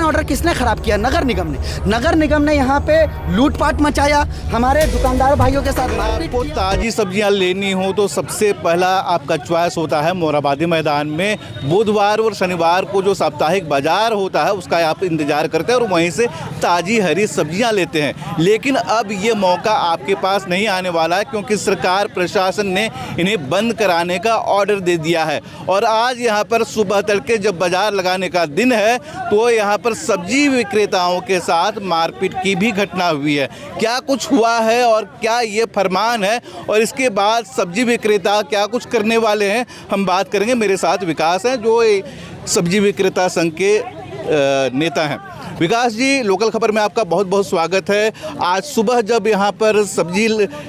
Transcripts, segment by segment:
Order किसने खराब किया? नगर निगम ने। नगर निगम ने यहाँ पे लूटपाट मचाया, हमारे दुकानदार भाइयों के साथ मारपीट आपको ताज़ी सब्जियां लेनी हो तो सबसे पहला आपका चॉइस होता है मोराबादी मैदान में। बुधवार और शनिवार को जो साप्ताहिक बाजार होता है उसका आप इंतज़ार करते हैं और वहीं से ताज़ी हरी सब्जियां लेते हैं। लेकिन अब ये मौका आपके पास नहीं आने वाला है, क्योंकि सरकार प्रशासन ने इन्हें बंद कराने का ऑर्डर दे दिया है। और आज यहाँ पर सुबह तड़के जब बाजार लगाने का दिन है तो यहाँ पर सब्जी विक्रेताओं के साथ मारपीट की भी घटना हुई है। क्या कुछ हुआ है और क्या ये फरमान है और इसके बाद सब्जी विक्रेता क्या कुछ करने वाले हैं, हम बात करेंगे। मेरे साथ विकास हैं जो सब्जी विक्रेता संघ के नेता हैं। विकास जी, लोकल खबर में आपका बहुत बहुत स्वागत है। आज सुबह जब यहाँ पर सब्जी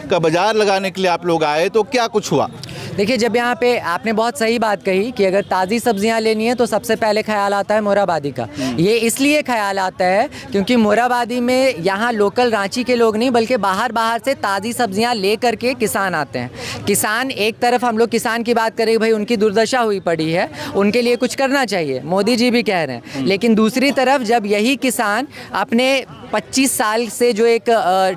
का बाजार लगाने के लिए आप लोग आए तो क्या कुछ हुआ? देखिए, जब यहाँ पे आपने बहुत सही बात कही कि अगर ताज़ी सब्जियाँ लेनी है तो सबसे पहले ख्याल आता है मोराबादी का। ये इसलिए ख्याल आता है क्योंकि मोराबादी में यहाँ लोकल रांची के लोग नहीं बल्कि बाहर से ताज़ी सब्जियाँ ले करके किसान आते हैं। किसान, एक तरफ हम लोग किसान की बात करें, भाई उनकी दुर्दशा हुई पड़ी है, उनके लिए कुछ करना चाहिए, मोदी जी भी कह रहे हैं। लेकिन दूसरी तरफ जब यही किसान अपने 25 साल से जो एक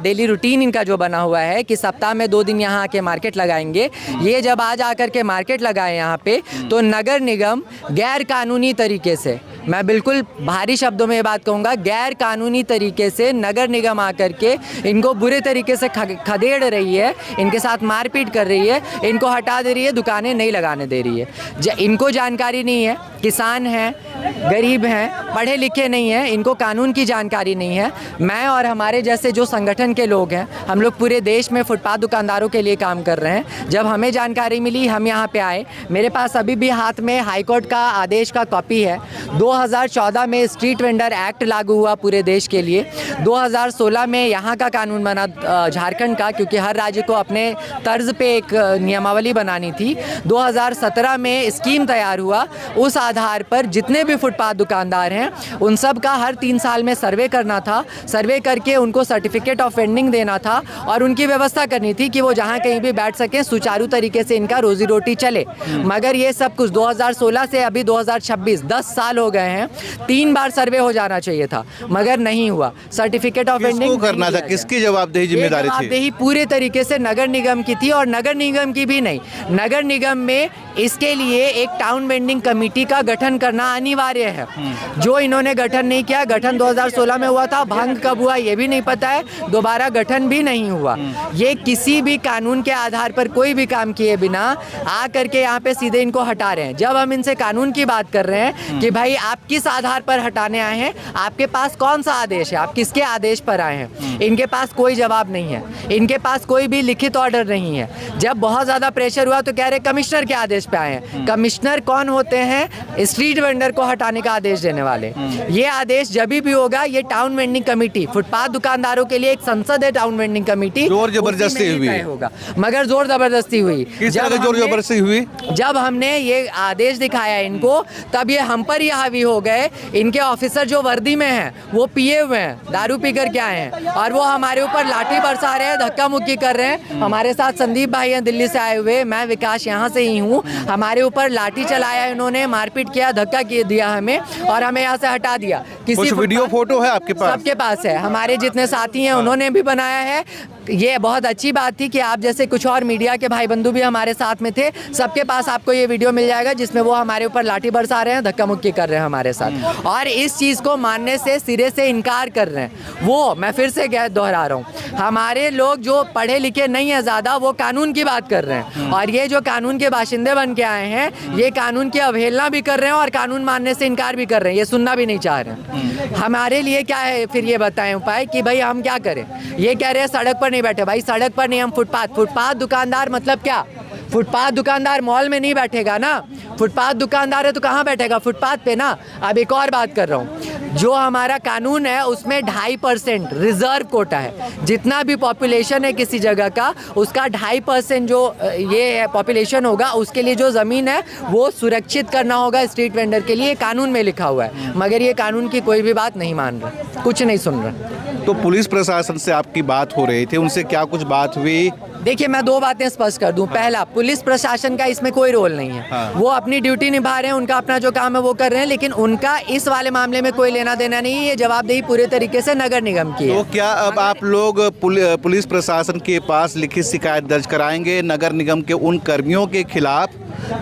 डेली रूटीन इनका जो बना हुआ है कि सप्ताह में 2 दिन यहाँ आके मार्केट लगाएंगे, ये जब आज आकर के मार्केट लगाए यहाँ पे तो नगर निगम गैर कानूनी तरीके से, मैं बिल्कुल भारी शब्दों में ये बात कहूँगा, गैर कानूनी तरीके से नगर निगम आकर के इनको बुरे तरीके से खदेड़ रही है, इनके साथ मारपीट कर रही है, इनको हटा दे रही है, दुकानें नहीं लगाने दे रही है। इनको जानकारी नहीं है, किसान हैं, गरीब हैं, पढ़े लिखे नहीं हैं, इनको कानून की जानकारी नहीं है। मैं और हमारे जैसे जो संगठन के लोग हैं, हम लोग पूरे देश में फुटपाथ दुकानदारों के लिए काम कर रहे हैं। जब हमें जानकारी मिली, हम यहाँ पे आए। मेरे पास अभी भी हाथ में हाईकोर्ट का आदेश का कॉपी है। 2014 में स्ट्रीट वेंडर एक्ट लागू हुआ पूरे देश के लिए। 2016 में यहाँ का कानून बना झारखंड का, क्योंकि हर राज्य को अपने तर्ज पे एक नियमावली बनानी थी। 2017 में स्कीम तैयार हुआ, उस आधार पर जितने भी फुटपाथ दुकानदार हैं उन सब का हर 3 साल में सर्वे करना था। सर्वे करके उनको सर्टिफिकेट ऑफ वेंडिंग देना था और उनकी व्यवस्था करनी थी कि वो जहाँ कहीं भी बैठ सकें, सुचारू तरीके से इनका रोजी रोटी चले। मगर ये सब कुछ 2016 से अभी 2026 10 साल हो गए हैं। 3 बार सर्वे हो जाना चाहिए था मगर नहीं हुआ। सर्टिफिकेट ऑफ वेंडिंग करना था, किसकी जवाबदेही जिम्मेदारी थी? जवाबदेही पूरे तरीके से नगर निगम की थी, और नगर निगम की भी नहीं, नगर निगम में इसके लिए एक टाउन वेंडिंग कमेटी का गठन करना अनिवार्य है, जो इन्होंने गठन नहीं किया। गठन 2016 में हुआ था, भंग कब हुआ ये भी नहीं पता है, दोबारा गठन भी नहीं हुआ। ये किसी भी कानून के आधार पर कोई भी काम किए बिना आ करके यहाँ पे सीधे इनको हटा रहे हैं। जब हम इनसे कानून की बात कर रहे हैं कि भाई आप किस आधार पर हटाने आए हैं, आपके पास कौन सा आदेश है, आप किसके आदेश पर आए हैं, इनके पास कोई जवाब नहीं है, इनके पास कोई भी लिखित ऑर्डर नहीं है। जब बहुत ज़्यादा प्रेशर हुआ तो कह रहे कमिश्नर के आदेश पे आए हैं। कमिश्नर कौन होते हैं? स्ट्रीट वेंडर को हटाने का आदेश देने वाले। ये आदेश जब भी होगा, ये टाउन वेंडिंग कमेटी, फुटपाथ दुकानदारों के लिए एक संसद है टाउन वेंडिंग कमेटी, जोर जबरदस्ती हुई होगा। मगर जोर जबरदस्ती हुई। जोर जबरदस्ती हुई जब हमने ये आदेश दिखाया इनको, तब ये हम पर ही हावी हो गए। इनके ऑफिसर जो वर्दी में हैं वो पिए हुए हैं, दारू पी कर के आए हैं, और वो हमारे ऊपर लाठी बरसा रहे हैं, धक्का मुक्की कर रहे हैं। हमारे साथ संदीप भाई हैं दिल्ली से आए हुए, मैं विकास यहाँ से ही हूँ। हमारे ऊपर लाठी चलाया इन्होंने, मारपीट किया, धक्का दिया हमें और हमें यहाँ से हटा दिया। कुछ वीडियो फोटो है आपके पास? सबके पास है, हमारे जितने साथी हैं उन्होंने भी बनाया है। ये बहुत अच्छी बात थी कि आप जैसे कुछ और मीडिया के भाई बंधु भी हमारे साथ में थे, सबके पास आपको ये वीडियो मिल जाएगा जिसमें वो हमारे ऊपर लाठी बरसा रहे हैं, धक्का मुक्की कर रहे हैं हमारे साथ, और इस चीज़ को मानने से सिरे से इनकार कर रहे हैं। वो मैं फिर से दोहरा रहा हूँ, हमारे लोग जो पढ़े लिखे नहीं है ज़्यादा, वो कानून की बात कर रहे हैं, और ये जो कानून के बाशिंदे बन के आए हैं, ये कानून की अवहेलना भी कर रहे हैं और कानून मानने से इनकार भी कर रहे हैं, ये सुनना भी नहीं चाह रहे हैं। हमारे लिए क्या है फिर ये बताएं उपाय कि भाई हम क्या करें? ये कह रहे हैं सड़क पर नहीं बैठे, भाई सड़क पर नहीं, हम फुटपाथ दुकानदार मतलब क्या? फुटपाथ दुकानदार मॉल में नहीं बैठेगा ना, फुटपाथ दुकानदार है तो कहाँ बैठेगा, फुटपाथ पे ना। अब एक और बात कर रहा हूँ, जो हमारा कानून है उसमें 2.5% रिजर्व कोटा है। जितना भी पॉपुलेशन है किसी जगह का, उसका 2.5% जो ये है पॉपुलेशन होगा, उसके लिए जो ज़मीन है वो सुरक्षित करना होगा स्ट्रीट वेंडर के लिए, कानून में लिखा हुआ है। मगर ये कानून की कोई भी बात नहीं मान रहा, कुछ नहीं सुन रहा। तो पुलिस प्रशासन से आपकी बात हो रही थी, उनसे क्या कुछ बात हुई? देखिए, मैं 2 बातें स्पष्ट कर दूं। पहला, पुलिस प्रशासन का इसमें कोई रोल नहीं है। हाँ। वो अपनी ड्यूटी निभा रहे हैं, उनका अपना जो काम है वो कर रहे हैं, लेकिन उनका इस वाले मामले में कोई लेना देना नहीं है। ये जवाबदेही पूरे तरीके से नगर निगम की है। तो क्या अब आप लोग पुलिस प्रशासन के पास लिखित शिकायत दर्ज कराएंगे नगर निगम के उन कर्मियों के खिलाफ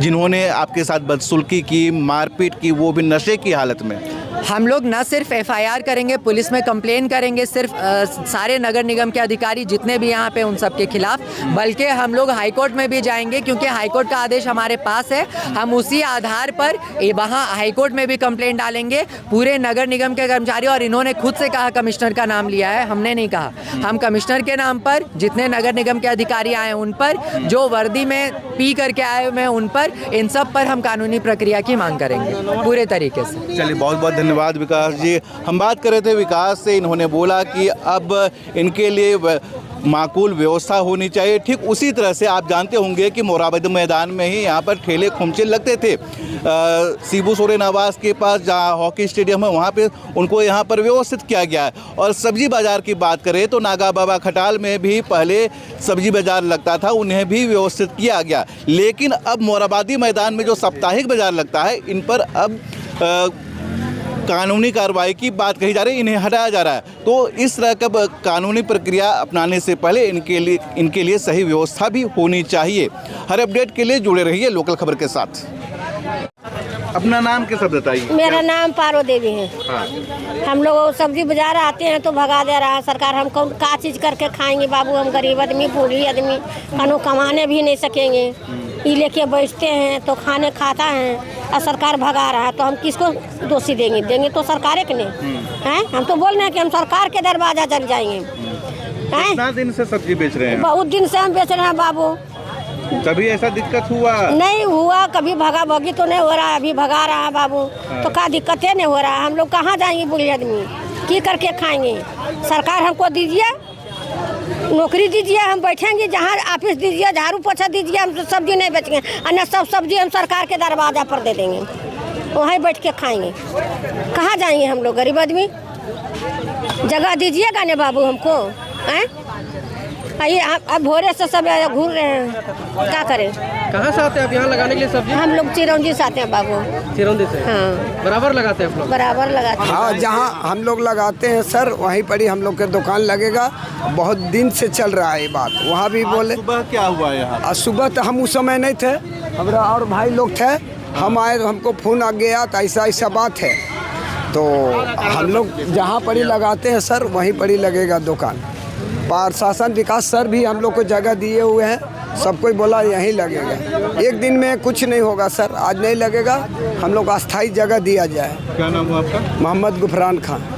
जिन्होंने आपके साथ बदसलूकी की, मारपीट की, वो भी नशे की हालत में? हम लोग न सिर्फ FIR करेंगे, पुलिस में कंप्लेन करेंगे सिर्फ सारे नगर निगम के अधिकारी जितने भी यहाँ पे उन सब के खिलाफ, बल्कि हम लोग हाई कोर्ट में भी जाएंगे, क्योंकि हाई कोर्ट का आदेश हमारे पास है। हम उसी आधार पर वहाँ हाई कोर्ट में भी कंप्लेन डालेंगे पूरे नगर निगम के कर्मचारी। और इन्होंने खुद से कहा, कमिश्नर का नाम लिया है, हमने नहीं कहा। हम कमिश्नर के नाम पर, जितने नगर निगम के अधिकारी आए उन पर, जो वर्दी में पी करके आए हुए हैं उन पर, इन सब पर हम कानूनी प्रक्रिया की मांग करेंगे पूरे तरीके से। चलिए, बहुत बहुत धन्यवाद विकास जी। हम बात कर रहे थे विकास से, इन्होंने बोला कि अब इनके लिए माकूल व्यवस्था होनी चाहिए। ठीक उसी तरह से आप जानते होंगे कि मोराबादी मैदान में ही यहाँ पर ठेले खुमचे लगते थे। शिबू सोरेन आवास के पास जहाँ हॉकी स्टेडियम है वहाँ पे उनको यहाँ पर व्यवस्थित किया गया है। और सब्जी बाज़ार की बात करें तो नागा बाबा खटाल में भी पहले सब्जी बाज़ार लगता था, उन्हें भी व्यवस्थित किया गया। लेकिन अब मोराबादी मैदान में जो साप्ताहिक बाज़ार लगता है, इन पर अब कानूनी कार्रवाई की बात कही जा रही है, इन्हें हटाया जा रहा है। तो इस तरह का कानूनी प्रक्रिया अपनाने से पहले इनके लिए सही व्यवस्था भी होनी चाहिए। हर अपडेट के लिए जुड़े रहिए लोकल खबर के साथ। अपना नाम के सब बताइए। मेरा नाम पारो देवी है। हाँ। हम लोग सब्जी बाजार आते हैं तो भगा दे रहा है सरकार। हम कौन का चीज़ करके खाएंगे बाबू? हम गरीब आदमी, बूढ़ी आदमी, कनो कमाने भी नहीं सकेंगे। ये लेके बैठते हैं तो खाने खाता है और सरकार भगा रहा है, तो हम किसको दोषी देंगे? देंगे तो सरकार के नहीं हैं। हम तो बोल रहे हैं कि हम सरकार के दरवाजा चल जाएंगे। कितना दिन से सब्जी बेच रहे हैं? बहुत दिन से हम बेच रहे हैं बाबू। कभी ऐसा दिक्कत हुआ? नहीं हुआ, कभी भगा भगी तो नहीं हो रहा है, अभी भगा रहा है बाबू। तो क्या दिक्कतें नहीं हो रहा है? हम लोग कहाँ जाएंगे बूढ़े आदमी? की करके खाएंगे? सरकार हमको दीजिए, नौकरी दीजिए, हम बैठेंगे। जहाँ ऑफिस दीजिए, झाड़ू पोछा दीजिए, हम सब्जी नहीं बेचेंगे। अन्य सब सब्जी हम सरकार के दरवाजा पर दे देंगे, वहीं बैठ के खाएंगे। कहाँ जाएंगे हम लोग गरीब आदमी? जगह दीजिएगा ना बाबू हमको। हैं आइए, अब भोरे से सब घूर रहे हैं, क्या करें? कहाँ से आते हैं आप यहाँ लगाने के लिए सब्जी? हम लोग चिरौंजी से आते हैं बाबू। चिरौंजी से? हाँ। बराबर लगाते हैं आप लोग? बराबर लगाते हैं। हाँ, जहाँ हम लोग लगाते हैं सर वहीं पर ही हम लोग के दुकान लगेगा। बहुत दिन से चल रहा है ये बात। वहाँ भी बोले। सुबह क्या हुआ यहाँ? आज सुबह तो हम उस समय नहीं थे, हमारा और भाई लोग थे। हम आए तो हमको फ़ोन आ गया तो ऐसा बात है। तो हम लोग जहाँ पर ही लगाते हैं सर वहीं पर ही लगेगा दुकान। प्रशासन विकास सर भी हम लोग को जगह दिए हुए हैं, सब कोई बोला यहीं लगेगा। एक दिन में कुछ नहीं होगा सर, आज नहीं लगेगा, हम लोग अस्थाई जगह दिया जाए। क्या नाम हुआ आपका? मोहम्मद गुफरान खान।